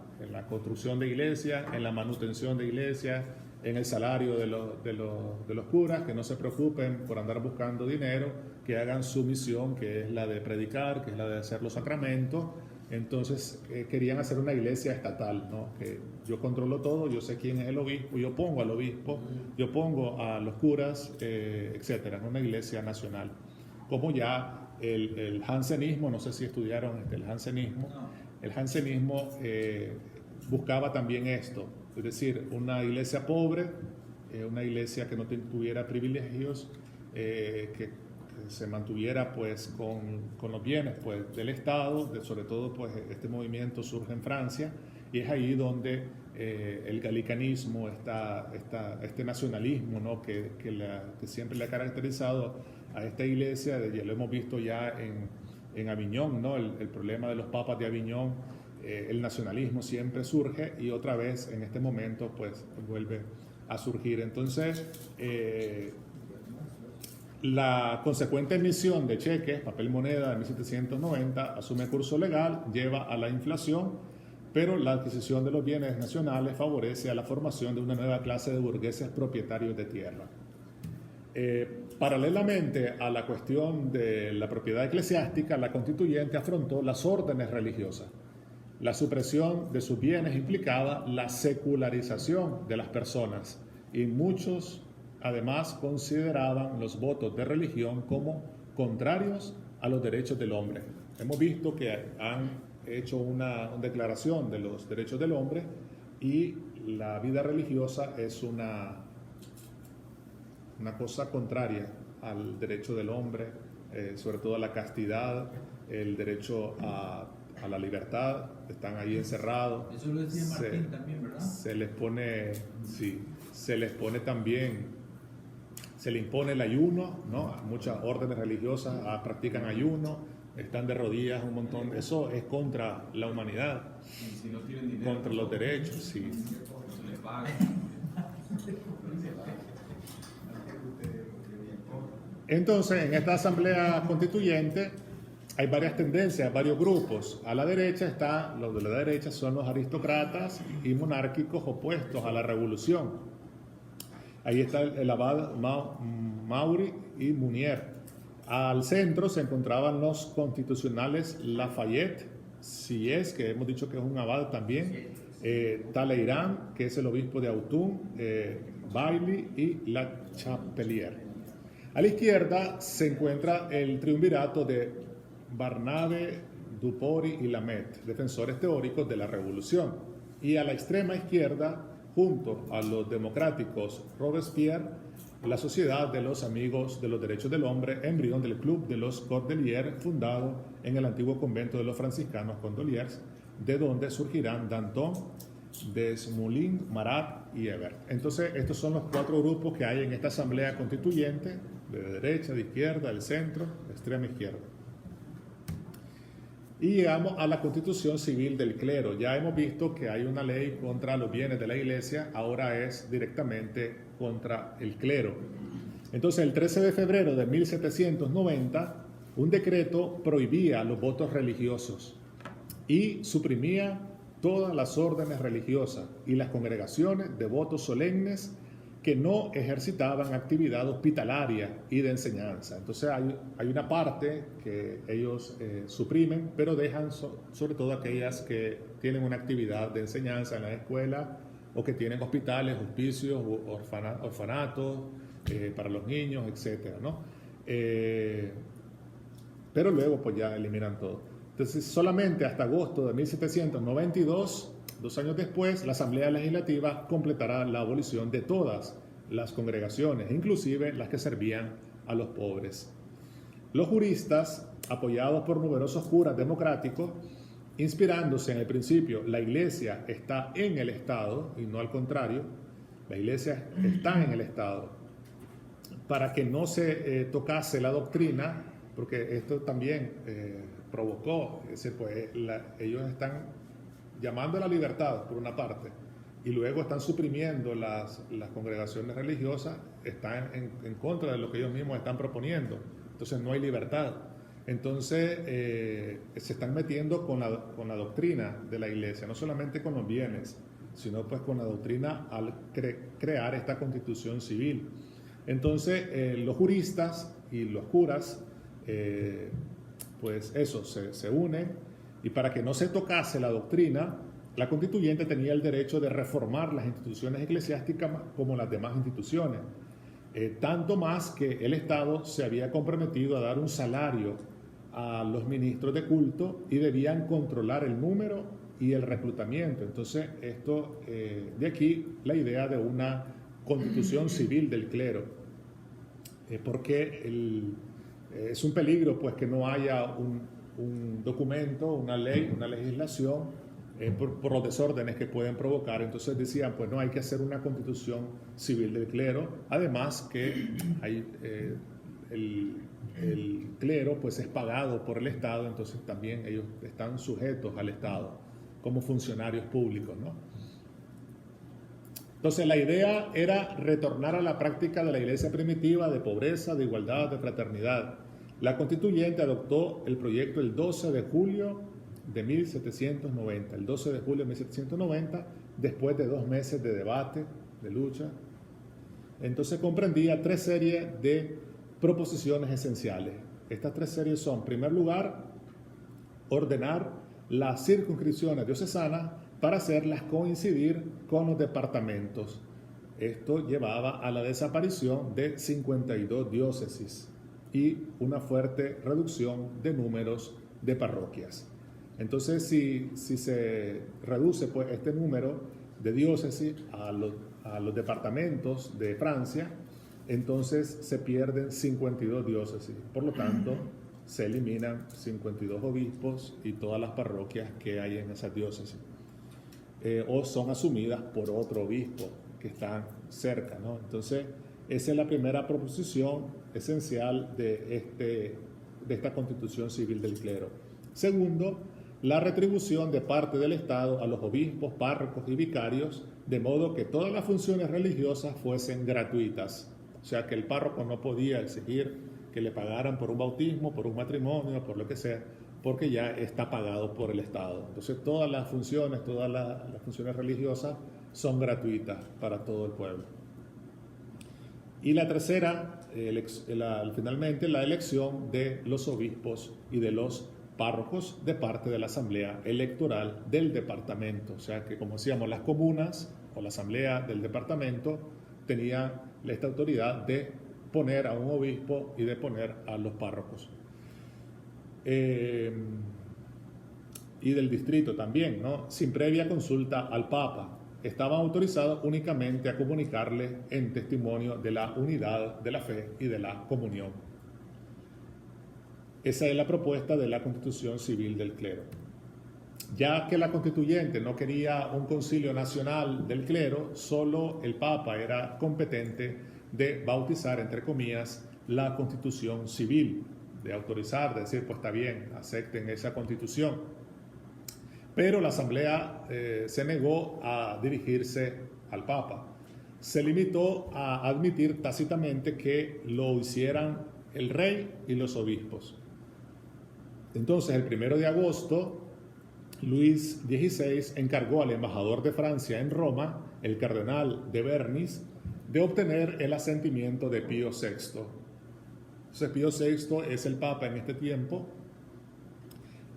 construcción de iglesias, en la manutención de iglesias, en el salario de los curas, que no se preocupen por andar buscando dinero, que hagan su misión, que es la de predicar, que es la de hacer los sacramentos. Entonces querían hacer una iglesia estatal, ¿no? Que yo controlo todo, yo sé quién es el obispo, yo pongo al obispo, yo pongo a los curas, etcétera, en una iglesia nacional. Como ya el jansenismo, no sé si estudiaron el jansenismo, el jansenismo buscaba también esto, es decir, una iglesia pobre, una iglesia que no tuviera privilegios, que se mantuviera pues con los bienes pues del Estado, sobre todo pues este movimiento surge en Francia y es ahí donde el galicanismo, este nacionalismo, ¿no? que siempre le ha caracterizado a esta iglesia, ya lo hemos visto ya en Aviñón, ¿no? El problema de los papas de Aviñón, el nacionalismo siempre surge y otra vez en este momento pues vuelve a surgir. Entonces la consecuente emisión de cheques, papel moneda de 1790, asume curso legal, lleva a la inflación, pero la adquisición de los bienes nacionales favorece a la formación de una nueva clase de burgueses propietarios de tierra. Paralelamente a la cuestión de la propiedad eclesiástica, la constituyente afrontó las órdenes religiosas. La supresión de sus bienes implicaba la secularización de las personas y muchos además consideraban los votos de religión como contrarios a los derechos del hombre. Hemos visto que han hecho una declaración de los derechos del hombre y la vida religiosa es una cosa contraria al derecho del hombre, sobre todo a la castidad, el derecho a la libertad, están ahí encerrados. Eso lo decía Martín también, ¿verdad? Se les pone también, se le impone el ayuno, ¿no? Muchas órdenes religiosas practican ayuno, están de rodillas un montón. Eso es contra la humanidad, Si no tienen dinero, contra los derechos, sí. se les paga. Entonces, en esta asamblea constituyente hay varias tendencias, varios grupos. A la derecha los de la derecha son los aristócratas y monárquicos opuestos a la revolución. Ahí está el abad Maury y Munier. Al centro se encontraban los constitucionales Lafayette, Sieyès, que hemos dicho que es un abad también, Talleyrand, que es el obispo de Autun, Bailly y La Chapelière. A la izquierda se encuentra el triunvirato de Barnave, Dupory y Lamet, defensores teóricos de la revolución. Y a la extrema izquierda, junto a los democráticos Robespierre, la Sociedad de los Amigos de los Derechos del Hombre, embrión del Club de los Cordeliers, fundado en el antiguo convento de los franciscanos Condoliers, de donde surgirán Danton, Desmoulins, Marat y Hebert. Entonces, estos son los 4 grupos que hay en esta asamblea constituyente, de derecha, de izquierda, del centro, de extrema izquierda. Y llegamos a la constitución civil del clero. Ya hemos visto que hay una ley contra los bienes de la iglesia, ahora es directamente contra el clero. Entonces, el 13 de febrero de 1790, un decreto prohibía los votos religiosos y suprimía todas las órdenes religiosas y las congregaciones de votos solemnes que no ejercitaban actividad hospitalaria y de enseñanza. Entonces hay una parte que ellos suprimen, pero dejan sobre todo aquellas que tienen una actividad de enseñanza en la escuela o que tienen hospitales, hospicios, orfanatos para los niños, etc., ¿no? Pero luego pues ya eliminan todo. Entonces solamente hasta agosto de 1792, 2 años después, la Asamblea Legislativa completará la abolición de todas las congregaciones, inclusive las que servían a los pobres. Los juristas, apoyados por numerosos curas democráticos, inspirándose en el principio, la Iglesia está en el Estado y no al contrario, la Iglesia está en el Estado, para que no se tocase la doctrina, porque esto también provocó, es decir, pues ellos están llamando a la libertad por una parte y luego están suprimiendo las congregaciones religiosas, están en contra de lo que ellos mismos están proponiendo, entonces no hay libertad. Entonces se están metiendo con la doctrina de la iglesia, no solamente con los bienes, sino pues con la doctrina al crear esta constitución civil. Entonces los juristas y los curas pues eso, se unen, y para que no se tocase la doctrina, la constituyente tenía el derecho de reformar las instituciones eclesiásticas como las demás instituciones, tanto más que el Estado se había comprometido a dar un salario a los ministros de culto y debían controlar el número y el reclutamiento. Entonces, esto, de aquí la idea de una constitución civil del clero, porque es un peligro pues que no haya un documento, una ley, una legislación por los desórdenes que pueden provocar. Entonces decían, pues no, hay que hacer una constitución civil del clero, además que hay, el clero pues es pagado por el Estado, entonces también ellos están sujetos al Estado como funcionarios públicos, ¿no? Entonces la idea era retornar a la práctica de la iglesia primitiva de pobreza, de igualdad, de fraternidad. La constituyente adoptó el proyecto el 12 de julio de 1790. El 12 de julio de 1790, después de 2 meses de debate, de lucha. Entonces comprendía 3 series de proposiciones esenciales. Estas 3 series son, en primer lugar, ordenar las circunscripciones diocesanas para hacerlas coincidir con los departamentos. Esto llevaba a la desaparición de 52 diócesis y una fuerte reducción de números de parroquias. Entonces, si se reduce pues, este número de diócesis a los departamentos de Francia, entonces se pierden 52 diócesis. Por lo tanto, se eliminan 52 obispos y todas las parroquias que hay en esas diócesis. O son asumidas por otro obispo que están cerca, ¿no? Entonces, esa es la primera proposición esencial de esta constitución civil del clero. Segundo, la retribución de parte del Estado a los obispos, párrocos y vicarios, de modo que todas las funciones religiosas fuesen gratuitas. O sea, que el párroco no podía exigir que le pagaran por un bautismo, por un matrimonio, por lo que sea, porque ya está pagado por el Estado. Entonces, todas las funciones religiosas son gratuitas para todo el pueblo. Y la tercera, finalmente, la elección de los obispos y de los párrocos de parte de la asamblea electoral del departamento. O sea que, como decíamos, las comunas o la asamblea del departamento tenía esta autoridad de poner a un obispo y de poner a los párrocos. Y del distrito también, ¿no? Sin previa consulta al Papa. Estaban autorizados únicamente a comunicarle en testimonio de la unidad de la fe y de la comunión. Esa es la propuesta de la Constitución Civil del Clero. Ya que la constituyente no quería un concilio nacional del clero, solo el Papa era competente de bautizar, entre comillas, la Constitución Civil, de autorizar, de decir, pues está bien, acepten esa Constitución. Pero la Asamblea se negó a dirigirse al Papa. Se limitó a admitir tácitamente que lo hicieran el rey y los obispos. Entonces, el 1 de agosto, Luis XVI encargó al embajador de Francia en Roma, el cardenal de Bernis, de obtener el asentimiento de Pío VI. Entonces, Pío VI es el Papa en este tiempo.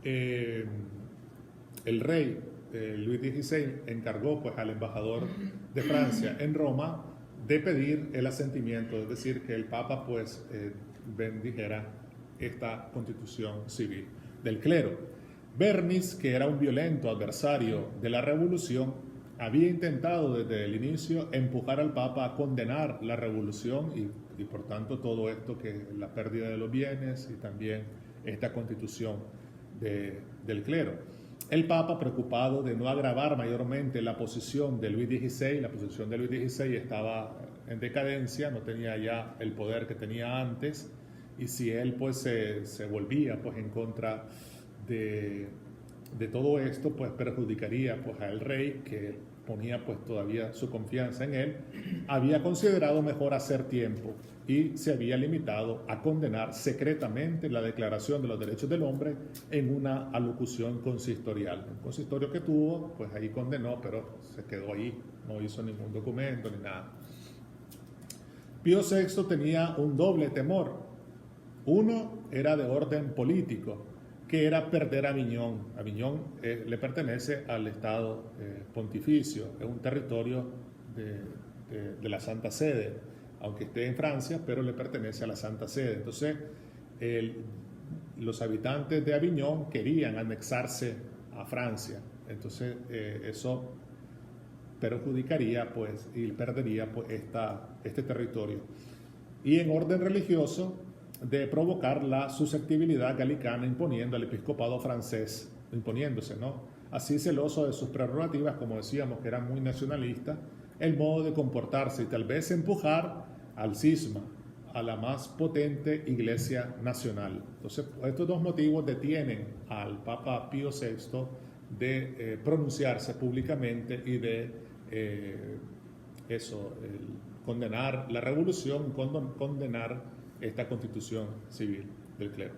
El rey Luis XVI encargó pues, al embajador de Francia en Roma de pedir el asentimiento, es decir, que el Papa pues, bendijera esta constitución civil del clero. Bernis, que era un violento adversario de la revolución, había intentado desde el inicio empujar al Papa a condenar la revolución y por tanto todo esto, que la pérdida de los bienes y también esta constitución del clero. El Papa, preocupado de no agravar mayormente la posición de Luis XVI, la posición de Luis XVI estaba en decadencia, no tenía ya el poder que tenía antes, y si él pues se volvía pues en contra de todo esto, pues perjudicaría pues al rey, que ponía pues todavía su confianza en él, había considerado mejor hacer tiempo y se había limitado a condenar secretamente la Declaración de los Derechos del Hombre en una alocución consistorial. Un consistorio que tuvo, pues ahí condenó, pero se quedó ahí, no hizo ningún documento ni nada. Pío VI tenía un doble temor. Uno era de orden político, que era perder Aviñón. Aviñón le pertenece al Estado pontificio, es un territorio de la Santa Sede, aunque esté en Francia, pero le pertenece a la Santa Sede. Entonces, los habitantes de Aviñón querían anexarse a Francia. Entonces, eso perjudicaría pues, y perdería pues, este territorio. Y en orden religioso, de provocar la susceptibilidad galicana imponiendo al episcopado francés, imponiéndose, ¿no? Así celoso de sus prerrogativas, como decíamos, que era muy nacionalista, el modo de comportarse y tal vez empujar al cisma, a la más potente iglesia nacional. Entonces, estos dos motivos detienen al Papa Pío VI de pronunciarse públicamente y de condenar la revolución, condenar esta constitución civil del clero.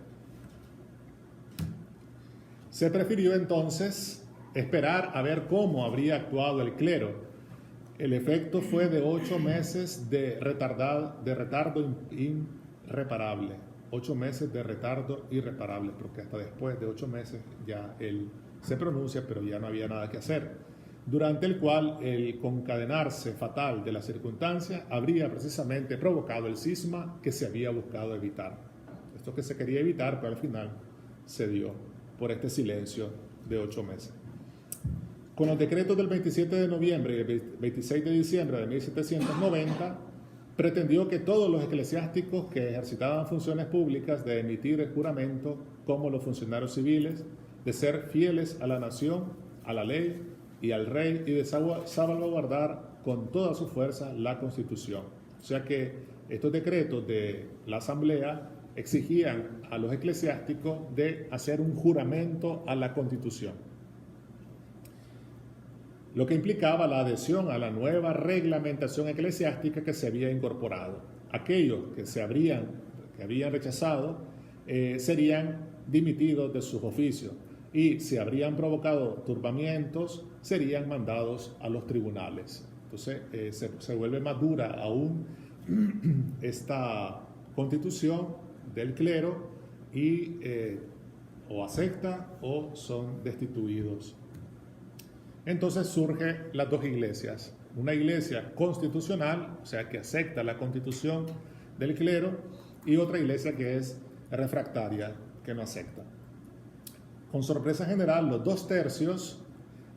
Se prefirió entonces esperar a ver cómo habría actuado el clero. El efecto fue de 8 meses de retardo irreparable. 8 meses de retardo irreparable, porque hasta después de 8 meses ya él se pronuncia, pero ya no había nada que hacer, durante el cual el concadenarse fatal de la circunstancia habría precisamente provocado el cisma que se había buscado evitar. Esto que se quería evitar, pero al final se dio por este silencio de 8 meses. Con los decretos del 27 de noviembre y el 26 de diciembre de 1790, pretendió que todos los eclesiásticos que ejercitaban funciones públicas de emitir el juramento, como los funcionarios civiles, de ser fieles a la nación, a la ley y al rey, y de salvaguardar con toda su fuerza la Constitución. O sea que estos decretos de la Asamblea exigían a los eclesiásticos de hacer un juramento a la Constitución, lo que implicaba la adhesión a la nueva reglamentación eclesiástica que se había incorporado. Aquellos que habían rechazado serían dimitidos de sus oficios, y si habrían provocado turbamientos, serían mandados a los tribunales. Entonces se vuelve más dura aún esta constitución del clero y o aceptan o son destituidos. Entonces surgen las dos iglesias, una iglesia constitucional, o sea, que acepta la constitución del clero, y otra iglesia que es refractaria, que no acepta. Con sorpresa general, los 2/3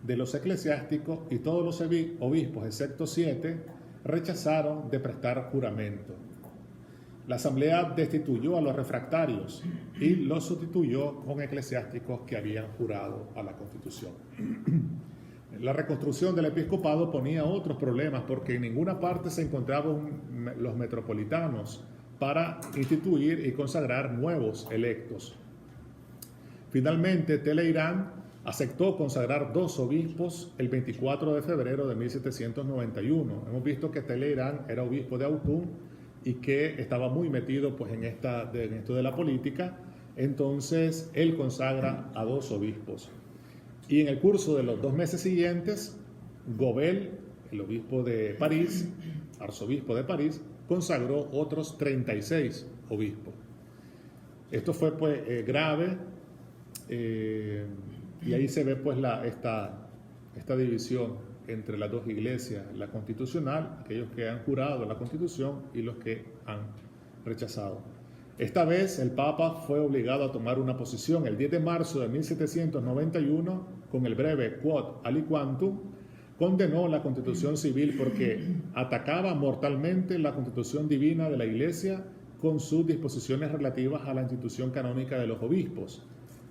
de los eclesiásticos y todos los obispos, excepto 7, rechazaron de prestar juramento. La asamblea destituyó a los refractarios y los sustituyó con eclesiásticos que habían jurado a la Constitución. La reconstrucción del episcopado ponía otros problemas porque en ninguna parte se encontraban los metropolitanos para instituir y consagrar nuevos electos. Finalmente, Talleyrand aceptó consagrar 2 obispos el 24 de febrero de 1791. Hemos visto que Talleyrand era obispo de Autun y que estaba muy metido pues, en esto de la política. Entonces, él consagra a 2 obispos. Y en el curso de los 2 meses siguientes, Gobel, el obispo de París, arzobispo de París, consagró otros 36 obispos. Esto fue pues grave, y ahí se ve pues esta división entre las dos iglesias, la constitucional, aquellos que han jurado la Constitución, y los que han rechazado. Esta vez el Papa fue obligado a tomar una posición el 10 de marzo de 1791 con el breve Quod aliquantum. Condenó la Constitución civil porque atacaba mortalmente la Constitución divina de la Iglesia con sus disposiciones relativas a la institución canónica de los obispos,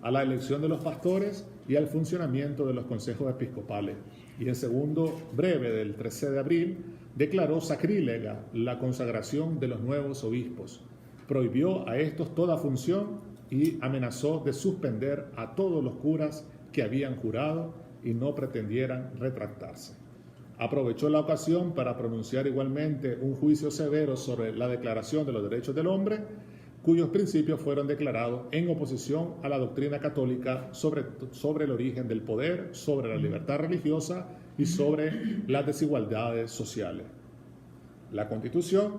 a la elección de los pastores y al funcionamiento de los consejos episcopales. Y en segundo breve del 13 de abril declaró sacrílega la consagración de los nuevos obispos. Prohibió a estos toda función y amenazó de suspender a todos los curas que habían jurado y no pretendieran retractarse. Aprovechó la ocasión para pronunciar igualmente un juicio severo sobre la Declaración de los Derechos del Hombre, cuyos principios fueron declarados en oposición a la doctrina católica sobre el origen del poder, sobre la libertad religiosa y sobre las desigualdades sociales. La Constitución,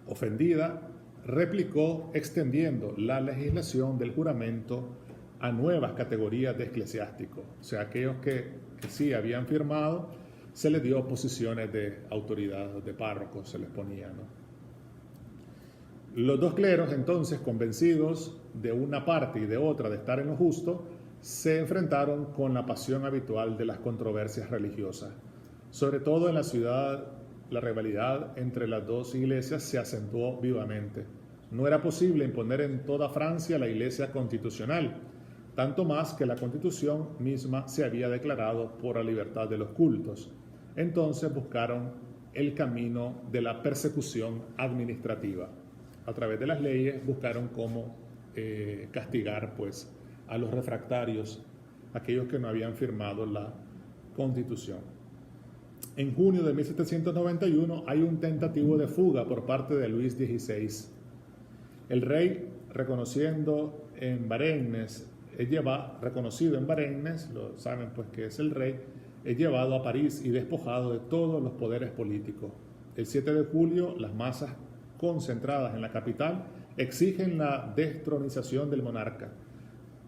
ofendida, replicó extendiendo la legislación del juramento a nuevas categorías de eclesiásticos. O sea, aquellos que sí habían firmado, se les dio posiciones de autoridad, de párrocos, se les ponía, ¿no? Los 2 cleros, entonces, convencidos de una parte y de otra de estar en lo justo, se enfrentaron con la pasión habitual de las controversias religiosas. Sobre todo en la ciudad, la rivalidad entre las 2 iglesias se acentuó vivamente. No era posible imponer en toda Francia la iglesia constitucional, tanto más que la Constitución misma se había declarado por la libertad de los cultos. Entonces buscaron el camino de la persecución administrativa. A través de las leyes buscaron cómo castigar pues, a los refractarios, aquellos que no habían firmado la Constitución. En junio de 1791 hay un tentativo de fuga por parte de Luis XVI. El rey, reconocido en Varennes, lo saben pues que es el rey, es llevado a París y despojado de todos los poderes políticos. El 7 de julio, las masas concentradas en la capital exigen la destronización del monarca.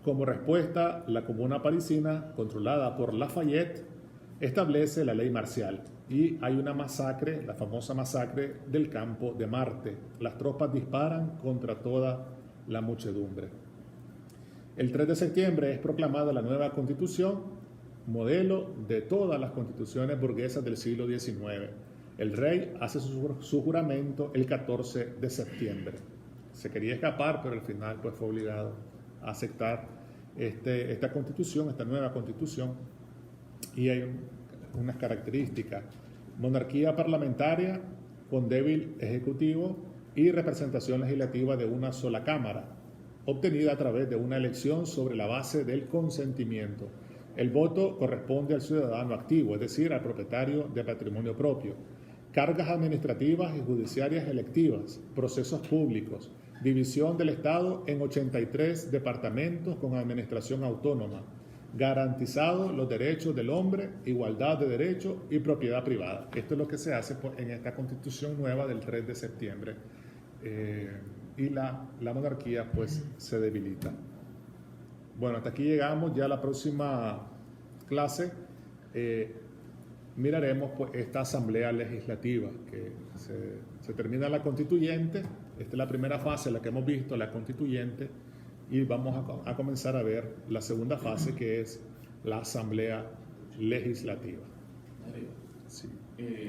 Como respuesta, la comuna parisina, controlada por Lafayette, establece la ley marcial y hay una masacre, la famosa masacre del campo de Marte. Las tropas disparan contra toda la muchedumbre. El 3 de septiembre es proclamada la nueva Constitución, modelo de todas las constituciones burguesas del siglo XIX. El rey hace su juramento el 14 de septiembre. Se quería escapar, pero al final pues, fue obligado a aceptar esta constitución, esta nueva constitución. Y hay unas características: monarquía parlamentaria con débil ejecutivo y representación legislativa de una sola cámara, obtenida a través de una elección sobre la base del consentimiento. El voto corresponde al ciudadano activo, es decir, al propietario de patrimonio propio. Cargas administrativas y judiciarias electivas, procesos públicos, división del Estado en 83 departamentos con administración autónoma, garantizados los derechos del hombre, igualdad de derechos y propiedad privada. Esto es lo que se hace en esta Constitución nueva del 3 de septiembre. Y la monarquía pues se debilita. Bueno, hasta aquí llegamos. Ya la próxima clase miraremos pues esta asamblea legislativa, que se termina la constituyente. Esta es la primera fase, la que hemos visto, la constituyente, y vamos a comenzar a ver la segunda fase, que es la asamblea legislativa. Dale. Sí.